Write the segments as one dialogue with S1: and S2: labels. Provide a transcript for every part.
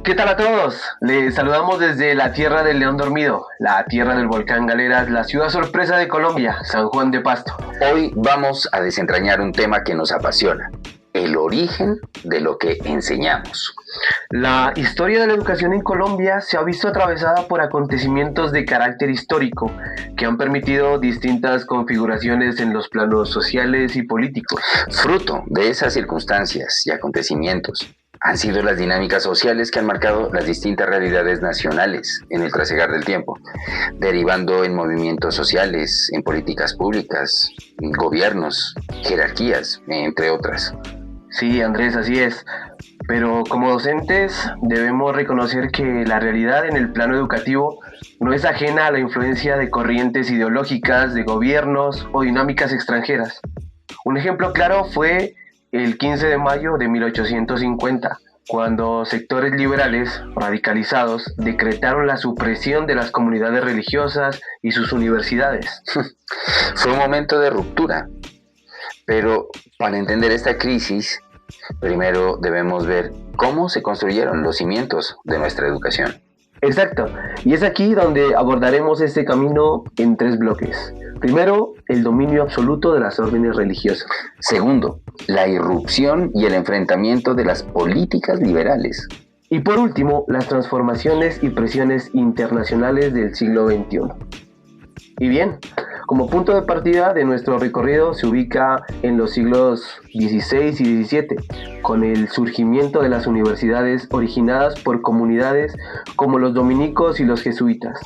S1: ¿Qué tal a todos? Les saludamos desde la tierra del león dormido, la tierra del volcán Galeras, la ciudad sorpresa de Colombia, San Juan de Pasto.
S2: Hoy vamos a desentrañar un tema que nos apasiona, el origen de lo que enseñamos.
S1: La historia de la educación en Colombia se ha visto atravesada por acontecimientos de carácter histórico que han permitido distintas configuraciones en los planos sociales y políticos.
S2: Fruto de esas circunstancias y acontecimientos han sido las dinámicas sociales que han marcado las distintas realidades nacionales en el trasegar del tiempo, derivando en movimientos sociales, en políticas públicas, en gobiernos, jerarquías, entre otras.
S1: Sí, Andrés, así es. Pero como docentes debemos reconocer que la realidad en el plano educativo no es ajena a la influencia de corrientes ideológicas, de gobiernos o dinámicas extranjeras. Un ejemplo claro fue el 15 de mayo de 1850, cuando sectores liberales radicalizados decretaron la supresión de las comunidades religiosas y sus universidades.
S2: Fue un momento de ruptura, pero para entender esta crisis, primero debemos ver cómo se construyeron los cimientos de nuestra educación.
S1: Exacto, y es aquí donde abordaremos este camino en 3 bloques. Primero, el dominio absoluto de las órdenes religiosas.
S2: Segundo, la irrupción y el enfrentamiento de las políticas liberales.
S1: Y por último, las transformaciones y presiones internacionales del siglo XXI. Y bien, como punto de partida de nuestro recorrido se ubica en los siglos XVI y XVII, con el surgimiento de las universidades originadas por comunidades como los dominicos y los jesuitas.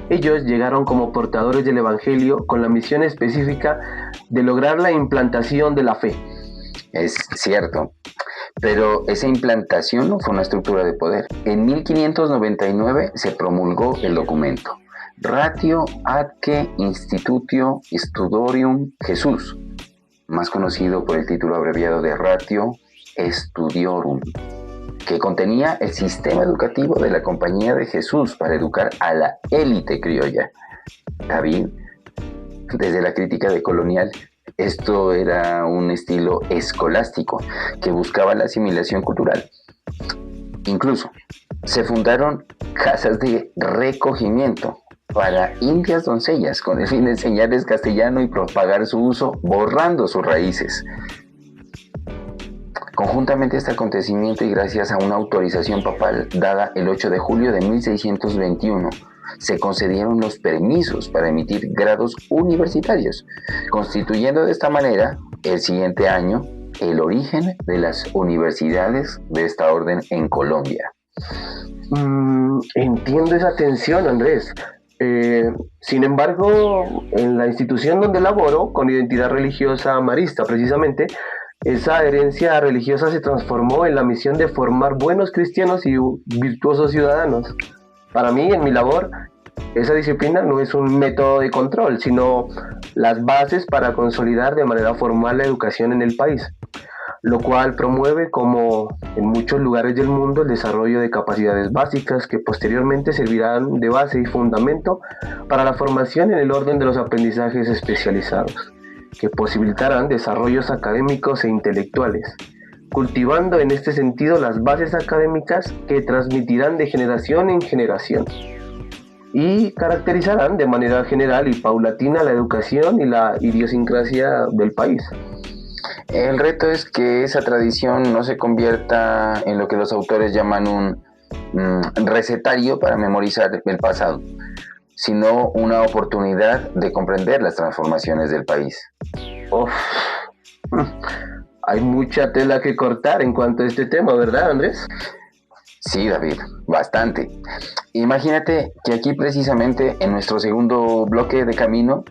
S1: Ellos llegaron como portadores del Evangelio con la misión específica de lograr la implantación de la fe.
S2: Es cierto, pero esa implantación no fue una estructura de poder. En 1599 se promulgó el documento Ratio Atque Institutio Studiorum Jesus, más conocido por el título abreviado de Ratio Studiorum, que contenía el sistema educativo de la Compañía de Jesús para educar a la élite criolla. David, desde la crítica de Colonial, esto era un estilo escolástico que buscaba la asimilación cultural. Incluso se fundaron casas de recogimiento para indias doncellas con el fin de enseñarles castellano y propagar su uso, borrando sus raíces. Conjuntamente a este acontecimiento y gracias a una autorización papal dada el 8 de julio de 1621, se concedieron los permisos para emitir grados universitarios, constituyendo de esta manera, el siguiente año, el origen de las universidades de esta orden en Colombia.
S1: Entiendo esa tensión, Andrés. Sin embargo, en la institución donde laboro, con identidad religiosa marista precisamente, esa herencia religiosa se transformó en la misión de formar buenos cristianos y virtuosos ciudadanos. Para mí, en mi labor, esa disciplina no es un método de control, sino las bases para consolidar de manera formal la educación en el país, lo cual promueve, como en muchos lugares del mundo, el desarrollo de capacidades básicas que posteriormente servirán de base y fundamento para la formación en el orden de los aprendizajes especializados, que posibilitarán desarrollos académicos e intelectuales, cultivando en este sentido las bases académicas que transmitirán de generación en generación y caracterizarán de manera general y paulatina la educación y la idiosincrasia del país.
S2: El reto es que esa tradición no se convierta en lo que los autores llaman un recetario para memorizar el pasado, sino una oportunidad de comprender las transformaciones del país.
S1: Hay mucha tela que cortar en cuanto a este tema, ¿verdad, Andrés?
S2: Sí, David, bastante. Imagínate que aquí precisamente en nuestro segundo bloque de camino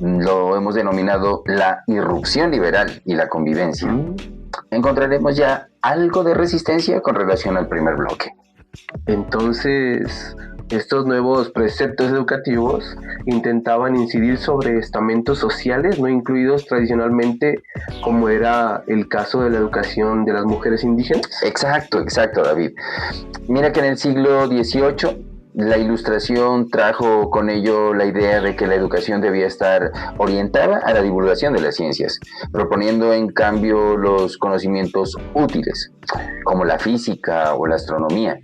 S2: lo hemos denominado la irrupción liberal y la convivencia. Encontraremos ya algo de resistencia con relación al primer bloque.
S1: Entonces, estos nuevos preceptos educativos intentaban incidir sobre estamentos sociales no incluidos tradicionalmente, como era el caso de la educación de las mujeres indígenas.
S2: Exacto, David. Mira que en el siglo XVIII la Ilustración trajo con ello la idea de que la educación debía estar orientada a la divulgación de las ciencias, proponiendo en cambio los conocimientos útiles, como la física o la astronomía.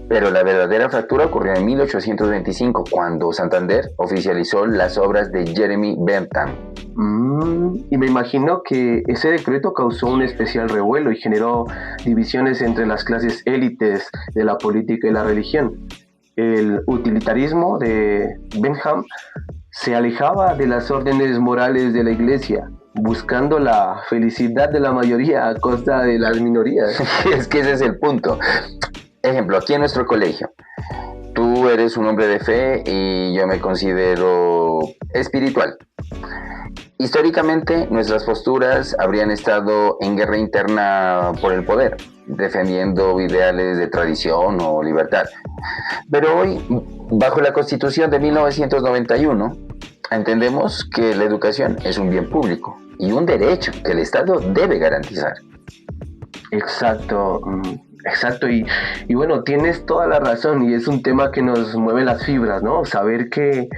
S2: Pero la verdadera fractura ocurrió en 1825, cuando Santander oficializó las obras de Jeremy Bentham.
S1: Y me imagino que ese decreto causó un especial revuelo y generó divisiones entre las clases élites de la política y la religión. El utilitarismo de Bentham se alejaba de las órdenes morales de la Iglesia, buscando la felicidad de la mayoría a costa de las minorías.
S2: Es que ese es el punto. Ejemplo, aquí en nuestro colegio, tú eres un hombre de fe y yo me considero espiritual. Históricamente, nuestras posturas habrían estado en guerra interna por el poder, defendiendo ideales de tradición o libertad. Pero hoy, bajo la Constitución de 1991, entendemos que la educación es un bien público y un derecho que el Estado debe garantizar.
S1: Exacto, exacto. Y bueno, tienes toda la razón y es un tema que nos mueve las fibras, ¿no? Saber que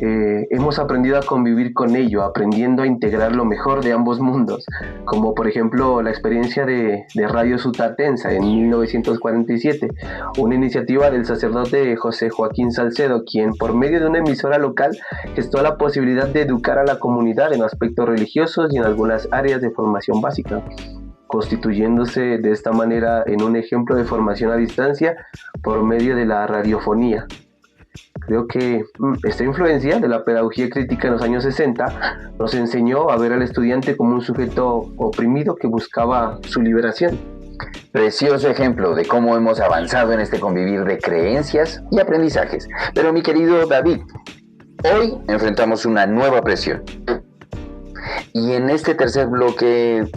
S1: hemos aprendido a convivir con ello, aprendiendo a integrar lo mejor de ambos mundos, como por ejemplo la experiencia de Radio Sutatensa en 1947, una iniciativa del sacerdote José Joaquín Salcedo, quien por medio de una emisora local gestó la posibilidad de educar a la comunidad en aspectos religiosos y en algunas áreas de formación básica, constituyéndose de esta manera en un ejemplo de formación a distancia por medio de la radiofonía. Creo que esta influencia de la pedagogía crítica en los años 60 nos enseñó a ver al estudiante como un sujeto oprimido que buscaba su liberación.
S2: Precioso ejemplo de cómo hemos avanzado en este convivir de creencias y aprendizajes. Pero mi querido David, hoy enfrentamos una nueva presión. Y en este tercer bloque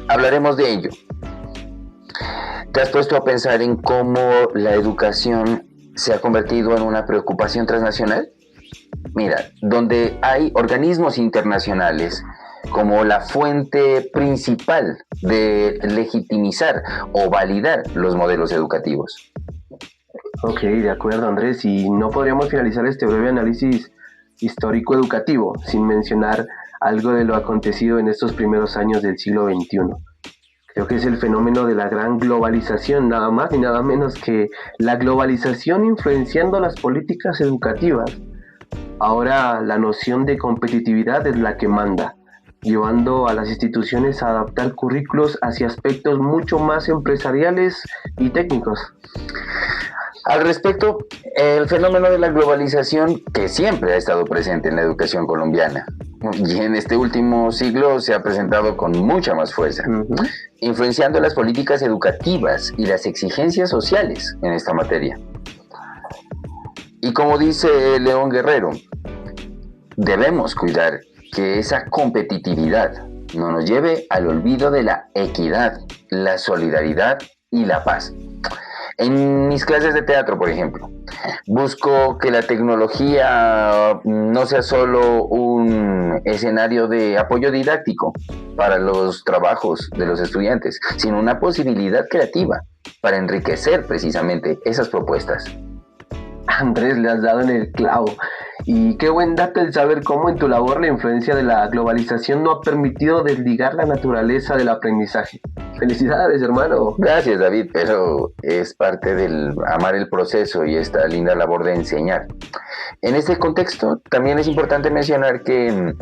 S2: hablaremos de ello. ¿Te has puesto a pensar en cómo la educación se ha convertido en una preocupación transnacional? Mira, donde hay organismos internacionales como la fuente principal de legitimizar o validar los modelos educativos.
S1: Ok, de acuerdo, Andrés, y no podríamos finalizar este breve análisis histórico-educativo sin mencionar algo de lo acontecido en estos primeros años del siglo XXI. Creo que es el fenómeno de la gran globalización, nada más ni nada menos que la globalización influenciando las políticas educativas. Ahora la noción de competitividad es la que manda, llevando a las instituciones a adaptar currículos hacia aspectos mucho más empresariales y técnicos.
S2: Al respecto, el fenómeno de la globalización, que siempre ha estado presente en la educación colombiana y en este último siglo se ha presentado con mucha más fuerza, influenciando las políticas educativas y las exigencias sociales en esta materia. Y como dice León Guerrero, debemos cuidar que esa competitividad no nos lleve al olvido de la equidad, la solidaridad y la paz. En mis clases de teatro, por ejemplo, busco que la tecnología no sea solo un escenario de apoyo didáctico para los trabajos de los estudiantes, sino una posibilidad creativa para enriquecer precisamente esas propuestas.
S1: Andrés, le has dado en el clavo. Y qué buen dato el saber cómo en tu labor la influencia de la globalización no ha permitido desligar la naturaleza del aprendizaje. Felicidades, hermano.
S2: Gracias, David, pero es parte del amar el proceso y esta linda labor de enseñar. En este contexto, también es importante mencionar que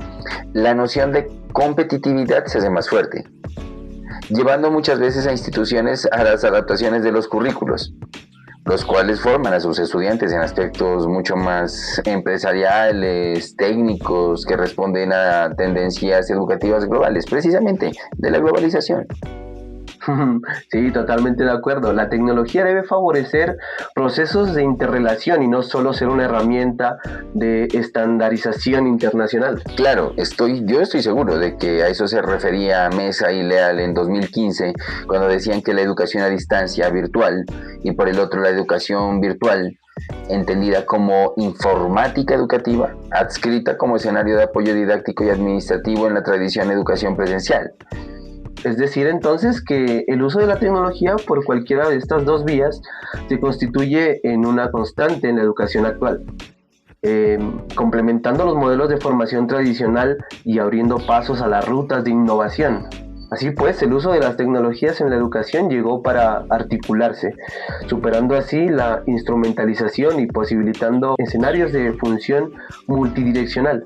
S2: la noción de competitividad se hace más fuerte, llevando muchas veces a instituciones a las adaptaciones de los currículos, los cuales forman a sus estudiantes en aspectos mucho más empresariales, técnicos, que responden a tendencias educativas globales, precisamente de la globalización.
S1: Sí, totalmente de acuerdo. La tecnología debe favorecer procesos de interrelación y no solo ser una herramienta de estandarización internacional.
S2: Claro, yo estoy seguro de que a eso se refería Mesa y Leal en 2015, cuando decían que la educación a distancia virtual y por el otro la educación virtual, entendida como informática educativa, adscrita como escenario de apoyo didáctico y administrativo en la tradición de educación presencial.
S1: Es decir, entonces, que el uso de la tecnología por cualquiera de estas dos vías se constituye en una constante en la educación actual, complementando los modelos de formación tradicional y abriendo pasos a las rutas de innovación. Así pues, el uso de las tecnologías en la educación llegó para articularse, superando así la instrumentalización y posibilitando escenarios de función multidireccional,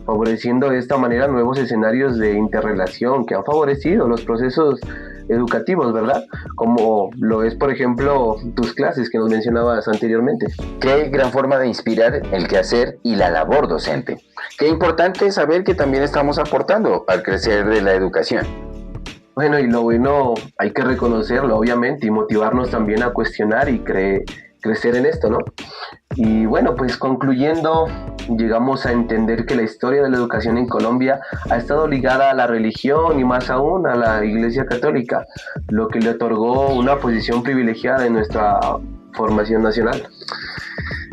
S1: favoreciendo de esta manera nuevos escenarios de interrelación que han favorecido los procesos educativos, ¿verdad? Como lo es, por ejemplo, tus clases que nos mencionabas anteriormente.
S2: Qué gran forma de inspirar el quehacer y la labor docente. Qué importante saber que también estamos aportando al crecer de la educación.
S1: Bueno, y lo bueno hay que reconocerlo, obviamente, y motivarnos también a cuestionar y crecer en esto, ¿no? Y bueno, pues concluyendo, llegamos a entender que la historia de la educación en Colombia ha estado ligada a la religión y más aún a la Iglesia Católica, lo que le otorgó una posición privilegiada en nuestra formación nacional.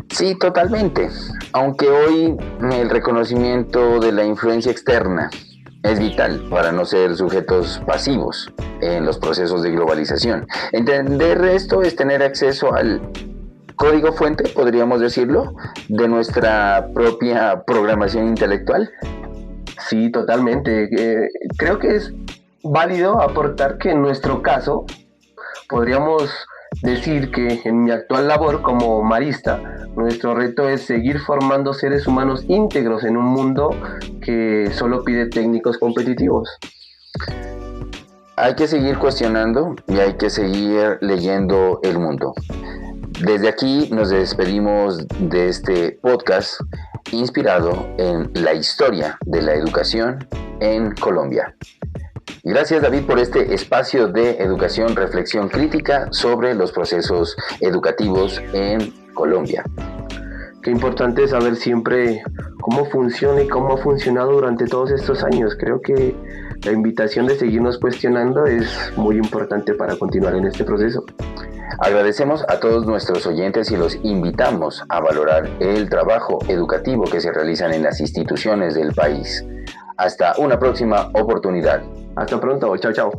S2: Sí, totalmente. Aunque hoy el reconocimiento de la influencia externa es vital para no ser sujetos pasivos en los procesos de globalización. Entender esto es tener acceso al código fuente, podríamos decirlo, de nuestra propia programación intelectual.
S1: Sí, totalmente. Creo que es válido aportar que en nuestro caso podríamos decir que en mi actual labor como marista, nuestro reto es seguir formando seres humanos íntegros en un mundo que solo pide técnicos competitivos.
S2: Hay que seguir cuestionando y hay que seguir leyendo el mundo. Desde aquí nos despedimos de este podcast inspirado en la historia de la educación en Colombia. Gracias, David, por este espacio de educación, reflexión crítica sobre los procesos educativos en Colombia.
S1: Qué importante es saber siempre cómo funciona y cómo ha funcionado durante todos estos años. Creo que la invitación de seguirnos cuestionando es muy importante para continuar en este proceso.
S2: Agradecemos a todos nuestros oyentes y los invitamos a valorar el trabajo educativo que se realizan en las instituciones del país. Hasta una próxima oportunidad.
S1: Hasta pronto, chao, chao.